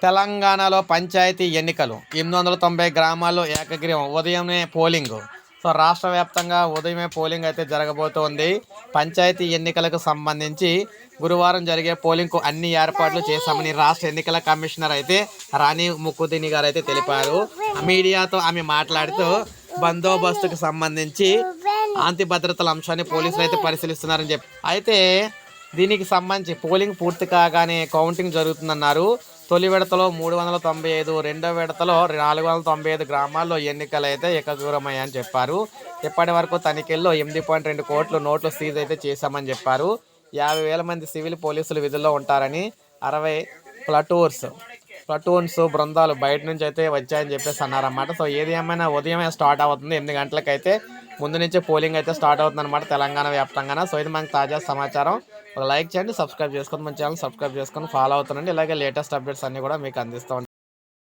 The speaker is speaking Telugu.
తెలంగాణలో పంచాయతీ ఎన్నికలు 890 గ్రామాల్లో ఏకగ్రీవం ఉదయమే పోలింగ్. సో రాష్ట్ర వ్యాప్తంగా ఉదయమే పోలింగ్ అయితే జరగబోతోంది. పంచాయతీ ఎన్నికలకు సంబంధించి గురువారం జరిగే పోలింగ్కు అన్ని ఏర్పాట్లు చేశామని రాష్ట్ర ఎన్నికల కమిషనర్ అయితే రాణి ముక్కుదిని గారు అయితే తెలిపారు. మీడియాతో ఆమె మాట్లాడుతూ బందోబస్తుకు సంబంధించి శాంతి భద్రతల అంశాన్ని పోలీసులు అయితే పరిశీలిస్తున్నారని చెప్పి అయితే దీనికి సంబంధించి పోలింగ్ పూర్తి కాగానే కౌంటింగ్ జరుగుతుందన్నారు. తొలి విడతలో 395, రెండో విడతలో 495 గ్రామాల్లో ఎన్నికలు అయితే ఏకగ్రీవమయ్యాయని చెప్పారు. ఇప్పటి వరకు తనిఖీల్లో 8.2 కోట్ల నోట్లు సీజ్ అయితే చేశామని చెప్పారు. 50,000 మంది సివిల్ పోలీసులు విధుల్లో ఉంటారని, 60 ప్లటూన్స్ బృందాలు బయట నుంచి అయితే వచ్చాయని చెప్పేసి అన్నారన్నమాట. సో ఏది ఏమైనా ఉదయమే స్టార్ట్ అవుతుంది, 8 గంటలకైతే ముందు నుంచే పోలింగ్ అయితే స్టార్ట్ అవుతుంది అనమాట తెలంగాణ వ్యాప్తంగా. సో ఇది మనకు తాజా సమాచారం. ఒక లైక్ చేయండి, సబ్స్క్రైబ్ చేసుకొని మన ఛానల్ సబ్స్క్రైబ్ చేసుకొని ఫాలో అవుతుండండి. ఇలాగే లేటెస్ట్ అప్డేట్స్ అన్నీ కూడా మీకు అందిస్తూ ఉంటాను.